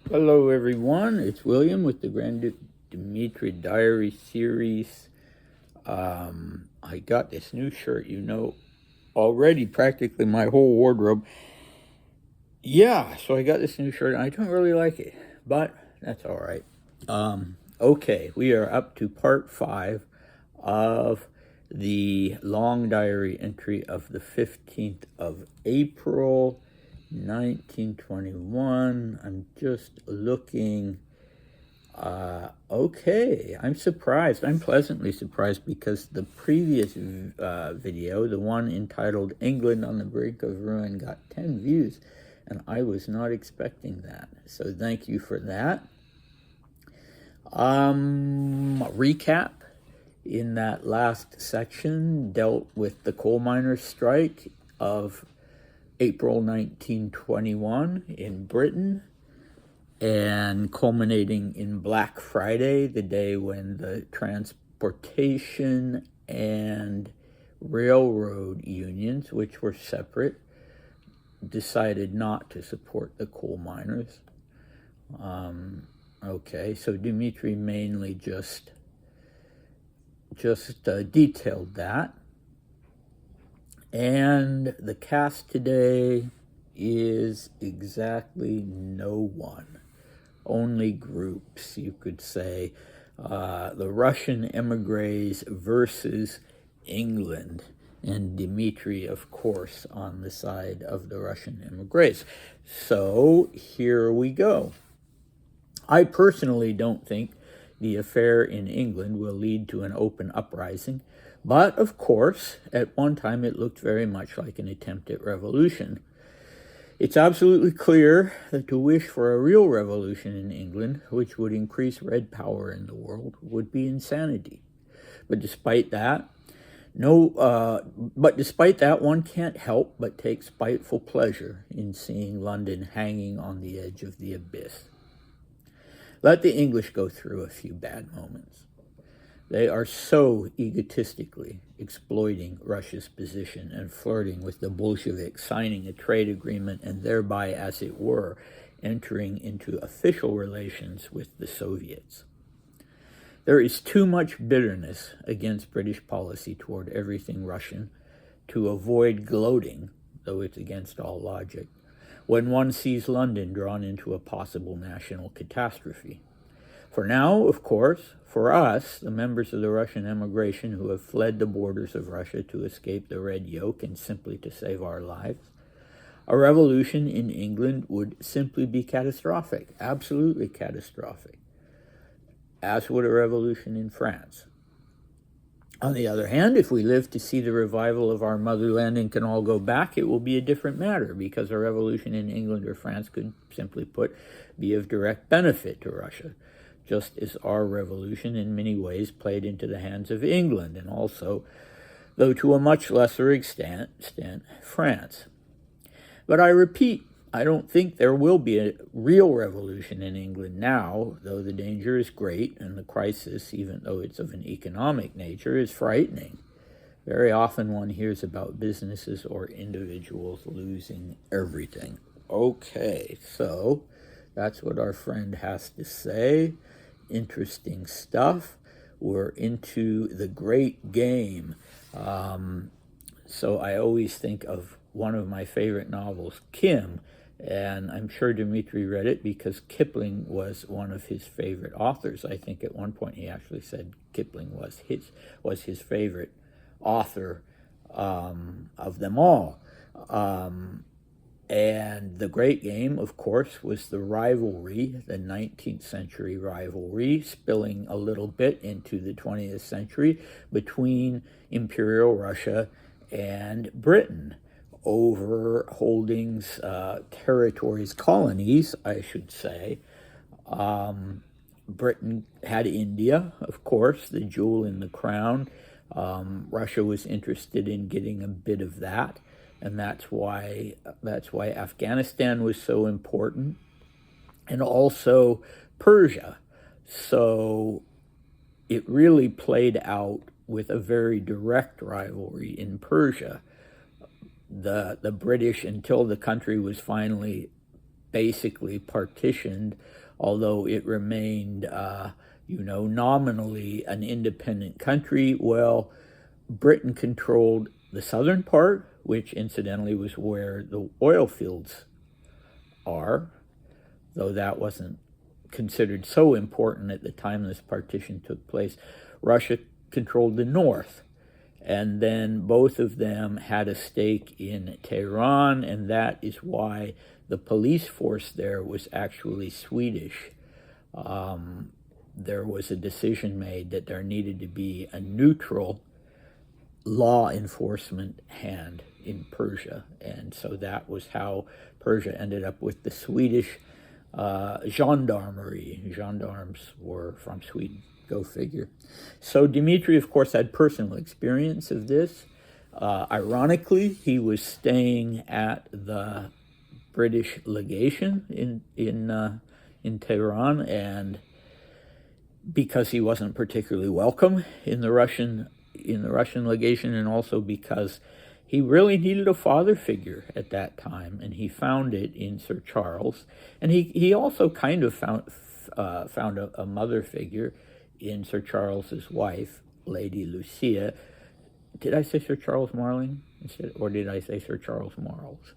Hello, everyone. It's William with the Grand Duke Dmitri Diary series. I got this new shirt, already practically my whole wardrobe. Yeah, so I got this new shirt, and I don't really like it, but that's all right. Okay, we are up to part 5 of the long diary entry of the 15th of April, 1921. I'm just looking. Okay, I'm surprised. I'm pleasantly surprised because the previous video, the one entitled England on the Brink of Ruin, got 10 views, and I was not expecting that. So thank you for that. Recap in that last section dealt with the coal miners' strike of April 1921 in Britain, and culminating in Black Friday, the day when the transportation and railroad unions, which were separate, decided not to support the coal miners. Okay, so Dmitri mainly just detailed that. And the cast today is exactly no one. Only groups, you could say. The Russian emigres versus England, and Dmitri, of course, on the side of the Russian emigres. So here we go. I personally don't think the affair in England will lead to an open uprising, but of course, at one time it looked very much like an attempt at revolution. It's absolutely clear that to wish for a real revolution in England, which would increase red power in the world, would be insanity. But despite that, one can't help but take spiteful pleasure in seeing London hanging on the edge of the abyss. Let the English go through a few bad moments. They are so egotistically exploiting Russia's position and flirting with the Bolsheviks, signing a trade agreement and thereby, as it were, entering into official relations with the Soviets. There is too much bitterness against British policy toward everything Russian to avoid gloating, though it's against all logic, when one sees London drawn into a possible national catastrophe. For now, of course, for us, the members of the Russian emigration who have fled the borders of Russia to escape the red yoke and simply to save our lives, a revolution in England would simply be catastrophic, absolutely catastrophic, as would a revolution in France. On the other hand, if we live to see the revival of our motherland and can all go back, it will be a different matter, because a revolution in England or France could, simply put, be of direct benefit to Russia, just as our revolution in many ways played into the hands of England, and also, though to a much lesser extent, France. But I repeat, I don't think there will be a real revolution in England now, though the danger is great, and the crisis, even though it's of an economic nature, is frightening. Very often one hears about businesses or individuals losing everything. Okay, so that's what our friend has to say. Interesting stuff. We're into the great game. So I always think of one of my favorite novels, Kim, and I'm sure Dmitri read it because Kipling was one of his favorite authors. I think at one point he actually said Kipling was his favorite author of them all. And the great game, of course, was the rivalry, the 19th century rivalry, spilling a little bit into the 20th century between Imperial Russia and Britain over holdings, territories, colonies, I should say. Britain had India, of course, the jewel in the crown. Russia was interested in getting a bit of that, and that's why Afghanistan was so important, and also Persia. So it really played out with a very direct rivalry in Persia. The British, until the country was finally basically partitioned, although it remained, nominally an independent country. Well, Britain controlled the southern part, which incidentally was where the oil fields are, though that wasn't considered so important at the time this partition took place. Russia controlled the north, and then both of them had a stake in Tehran, and that is why the police force there was actually Swedish. There was a decision made that there needed to be a neutral law enforcement hand in Persia, and so that was how Persia ended up with the Swedish gendarmerie. Gendarmes were from Sweden, go figure. So Dmitri, of course, had personal experience of this. Ironically, he was staying at the British legation in Tehran, and because he wasn't particularly welcome in the Russian legation, and also because he really needed a father figure at that time, and he found it in Sir Charles. And he also kind of found a mother figure in Sir Charles's wife, Lady Lucia. Did I say Sir Charles Marling instead, or did I say Sir Charles Marles?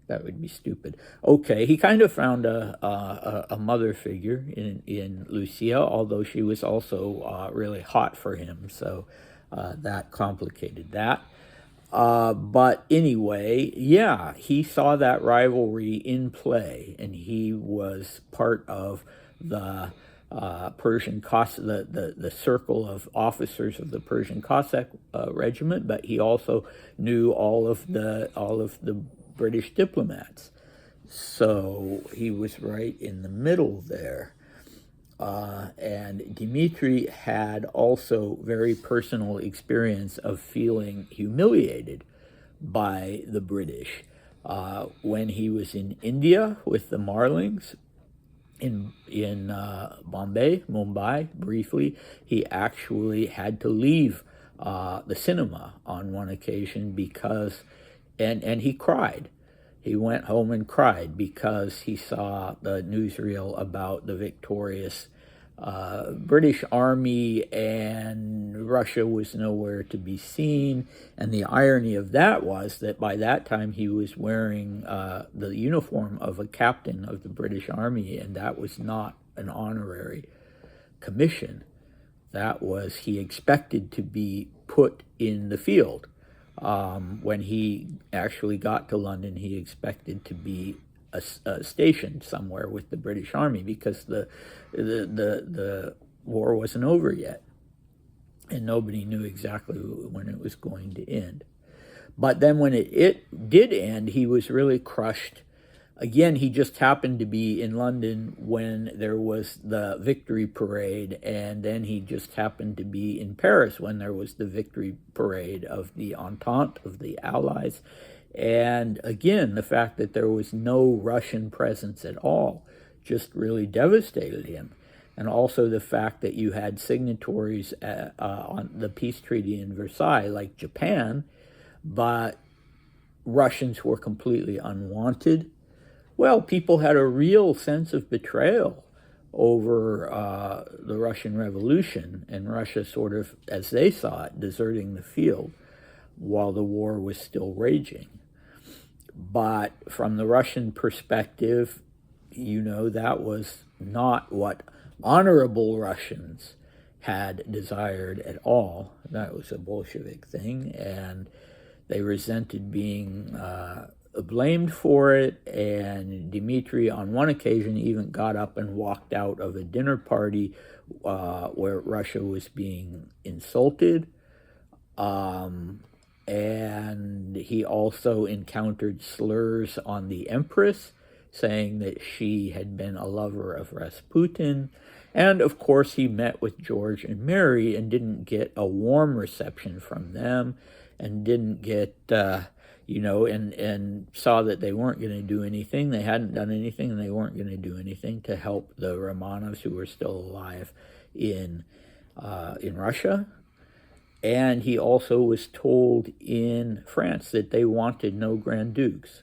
That would be stupid. Okay, he kind of found a mother figure in Lucia, although she was also really hot for him, so that complicated that. But anyway, yeah, he saw that rivalry in play, and he was part of the Persian Cossack, the circle of officers of the Persian Cossack regiment, but he also knew all of the British diplomats. So he was right in the middle there. And Dmitri had also very personal experience of feeling humiliated by the British. When he was in India with the Marlings, in Mumbai, briefly, he actually had to leave the cinema on one occasion because, and he cried. He went home and cried because he saw the newsreel about the victorious British army, and Russia was nowhere to be seen. And the irony of that was that by that time he was wearing the uniform of a captain of the British army, and that was not an honorary commission. That was, he expected to be put in the field. When he actually got to London, he expected to be stationed somewhere with the British Army because the war wasn't over yet, and nobody knew exactly when it was going to end. But then when it did end, he was really crushed. Again, he just happened to be in London when there was the victory parade, and then he just happened to be in Paris when there was the victory parade of the Entente, of the Allies. And again, the fact that there was no Russian presence at all just really devastated him. And also the fact that you had signatories on the peace treaty in Versailles, like Japan, but Russians were completely unwanted. Well, people had a real sense of betrayal over the Russian Revolution, and Russia sort of, as they saw it, deserting the field while the war was still raging. But from the Russian perspective, that was not what honorable Russians had desired at all. That was a Bolshevik thing, and they resented being blamed for it. And Dmitri, on one occasion, even got up and walked out of a dinner party where Russia was being insulted. And he also encountered slurs on the Empress, saying that she had been a lover of Rasputin. And of course, he met with George and Mary and didn't get a warm reception from them, and didn't get, and saw that they weren't going to do anything. They hadn't done anything, and they weren't going to do anything to help the Romanovs, who were still alive in Russia. And he also was told in France that they wanted no Grand Dukes.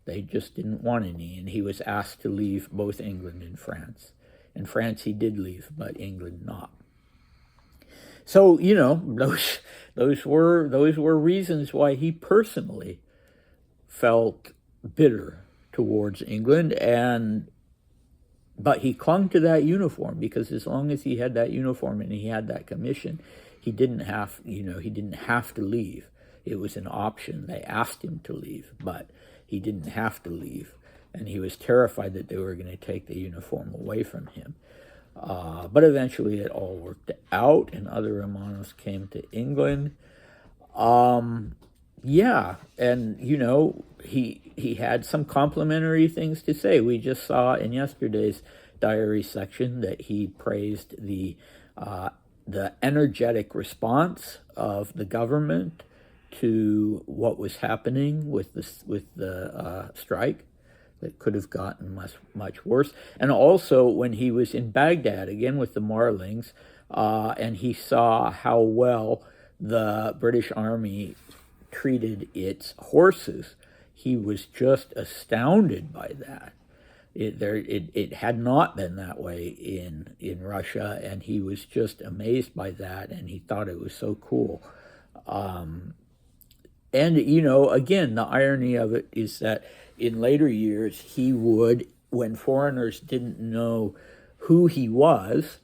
They just didn't want any, and he was asked to leave both England and France. In France he did leave, but England not. So, those were reasons why he personally felt bitter towards England, but he clung to that uniform, because as long as he had that uniform and he had that commission, he didn't have to leave. It was an option. They asked him to leave, but he didn't have to leave, and he was terrified that they were going to take the uniform away from him. But eventually it all worked out, and other Romanos came to England. Yeah, and he had some complimentary things to say. We just saw in yesterday's diary section that he praised the energetic response of the government to what was happening with the strike that could have gotten much worse. And also when he was in Baghdad again with the Marlings, and he saw how well the British Army treated its horses, he was just astounded by that. It had not been that way in Russia, and he was just amazed by that, and he thought it was so cool. And, again, the irony of it is that in later years, he would, when foreigners didn't know who he was,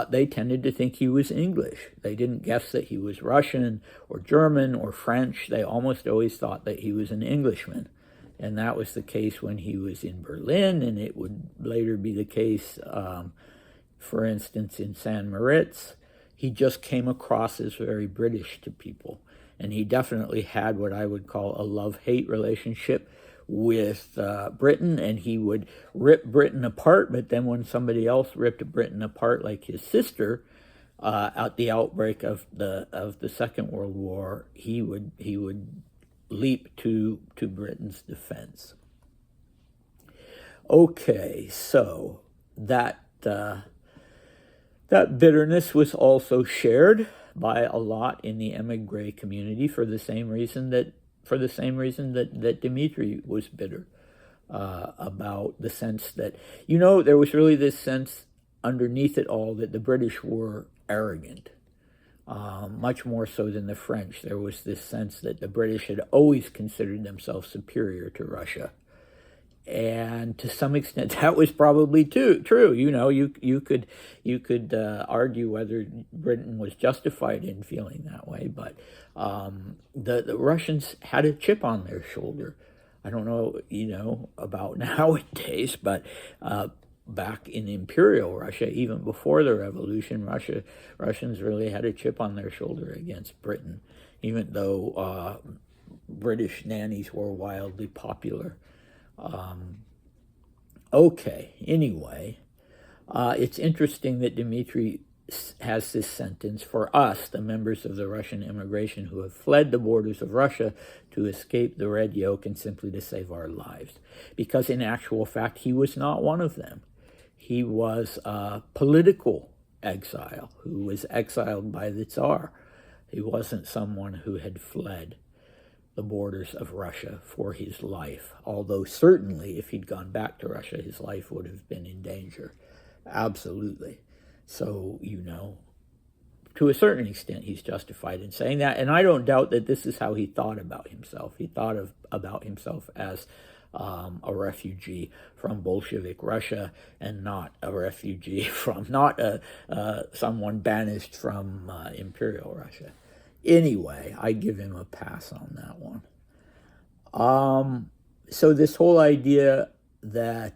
they tended to think he was English. They didn't guess that he was Russian or German or French. They almost always thought that he was an Englishman. And that was the case when he was in Berlin, and it would later be the case, for instance, in San Moritz. He just came across as very British to people. And he definitely had what I would call a love-hate relationship with Britain, and he would rip Britain apart, but then when somebody else ripped Britain apart, like his sister, at the outbreak of the Second World War, he would leap to Britain's defense. Okay, so that bitterness was also shared by a lot in the emigre community for the same reason that Dmitri was bitter about the sense that, there was really this sense underneath it all that the British were arrogant, much more so than the French. There was this sense that the British had always considered themselves superior to Russia. And to some extent, that was probably true. You could argue whether Britain was justified in feeling that way, but the Russians had a chip on their shoulder. I don't know, about nowadays, but back in Imperial Russia, even before the revolution, Russians really had a chip on their shoulder against Britain, even though British nannies were wildly popular. Okay, anyway, it's interesting that Dmitri has this sentence: for us, the members of the Russian immigration who have fled the borders of Russia to escape the red yoke and simply to save our lives. Because in actual fact, he was not one of them. He was a political exile who was exiled by the Tsar. He wasn't someone who had fled the borders of Russia for his life, although certainly if he'd gone back to Russia, his life would have been in danger. Absolutely. So, to a certain extent, he's justified in saying that, and I don't doubt that this is how he thought about himself. He thought about himself as a refugee from Bolshevik Russia, and not a refugee from, someone banished from Imperial Russia. Anyway, I give him a pass on that one. So this whole idea that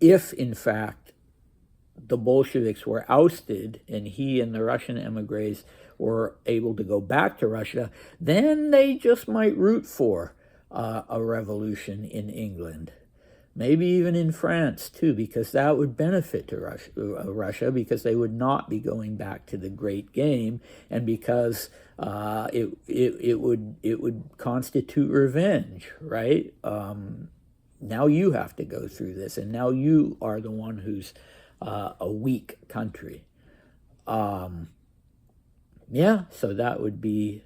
if, in fact, the Bolsheviks were ousted and he and the Russian emigres were able to go back to Russia, then they just might root for a revolution in England. Maybe even in France, too, because that would benefit to Russia, because they would not be going back to the great game, and because it would constitute revenge, right? Now you have to go through this, and now you are the one who's a weak country. Yeah, so that would be,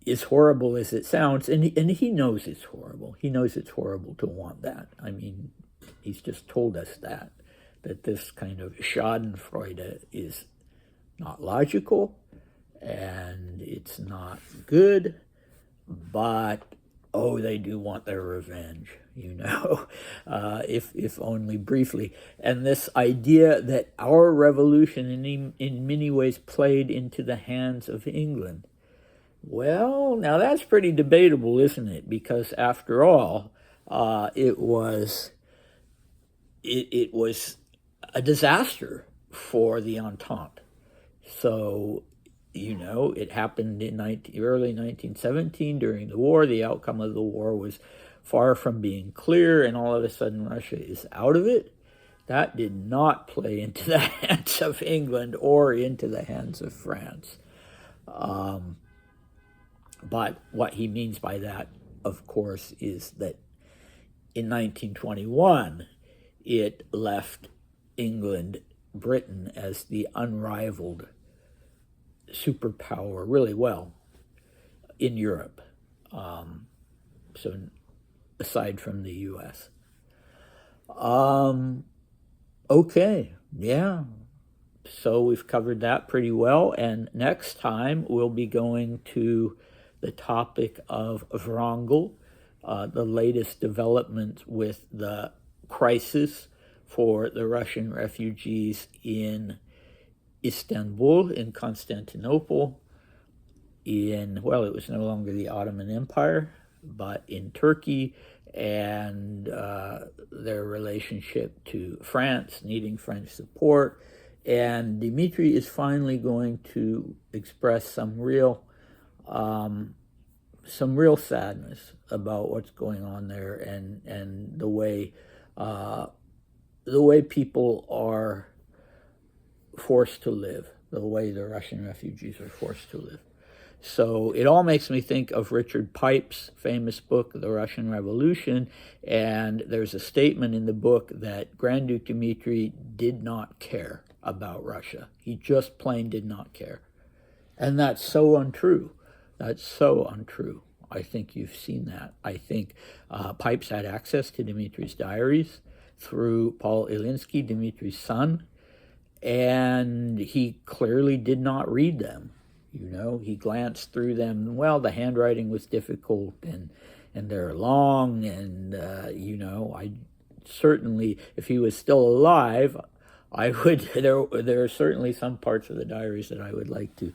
as horrible as it sounds, and he knows it's horrible. He knows it's horrible to want that. I mean, he's just told us that this kind of schadenfreude is not logical, and it's not good, but oh, they do want their revenge, if only briefly. And this idea that our revolution in many ways played into the hands of England. Well, now that's pretty debatable, isn't it? Because after all, it was a disaster for the Entente. So, it happened in early 1917 during the war. The outcome of the war was far from being clear, and all of a sudden Russia is out of it. That did not play into the hands of England or into the hands of France. But what he means by that, of course, is that in 1921, it left Britain, as the unrivaled superpower really well in Europe, so aside from the U.S. Okay, yeah, so we've covered that pretty well, and next time we'll be going to the topic of Wrangel, the latest development with the crisis for the Russian refugees in Istanbul, in Constantinople, it was no longer the Ottoman Empire, but in Turkey, and their relationship to France, needing French support. And Dmitri is finally going to express some real sadness about what's going on there, and the way people are forced to live, the way the Russian refugees are forced to live. So it all makes me think of Richard Pipe's famous book, The Russian Revolution, and there's a statement in the book that Grand Duke Dmitri did not care about Russia. He just plain did not care. And that's so untrue. That's so untrue. I think you've seen that. I think Pipes had access to Dmitri's diaries through Paul Ilinsky, Dmitri's son, and he clearly did not read them. He glanced through them. Well, the handwriting was difficult, and they're long, and I certainly, if he was still alive, I would. There are certainly some parts of the diaries that I would like to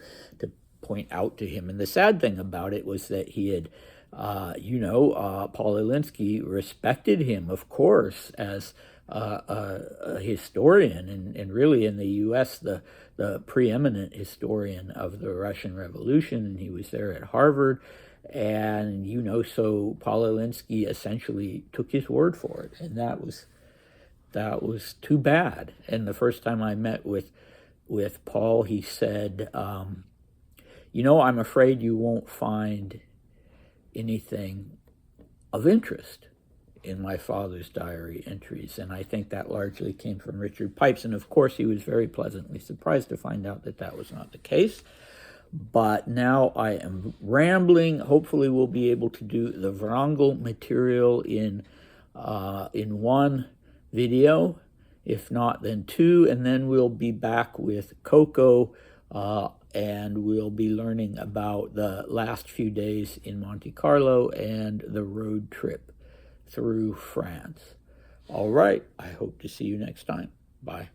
point out to him. And the sad thing about it was that he had, Paul Ilinsky respected him, of course, as a historian, and really in the U.S. the preeminent historian of the Russian Revolution, and he was there at Harvard, and so Paul Ilinsky essentially took his word for it, and that was too bad. And the first time I met with Paul, he said, I'm afraid you won't find anything of interest in my father's diary entries. And I think that largely came from Richard Pipes. And of course, he was very pleasantly surprised to find out that that was not the case. But now I am rambling. Hopefully we'll be able to do the Wrangel material in one video, if not then two, and then we'll be back with Coco, and we'll be learning about the last few days in Monte Carlo and the road trip through France. All right, I hope to see you next time. Bye.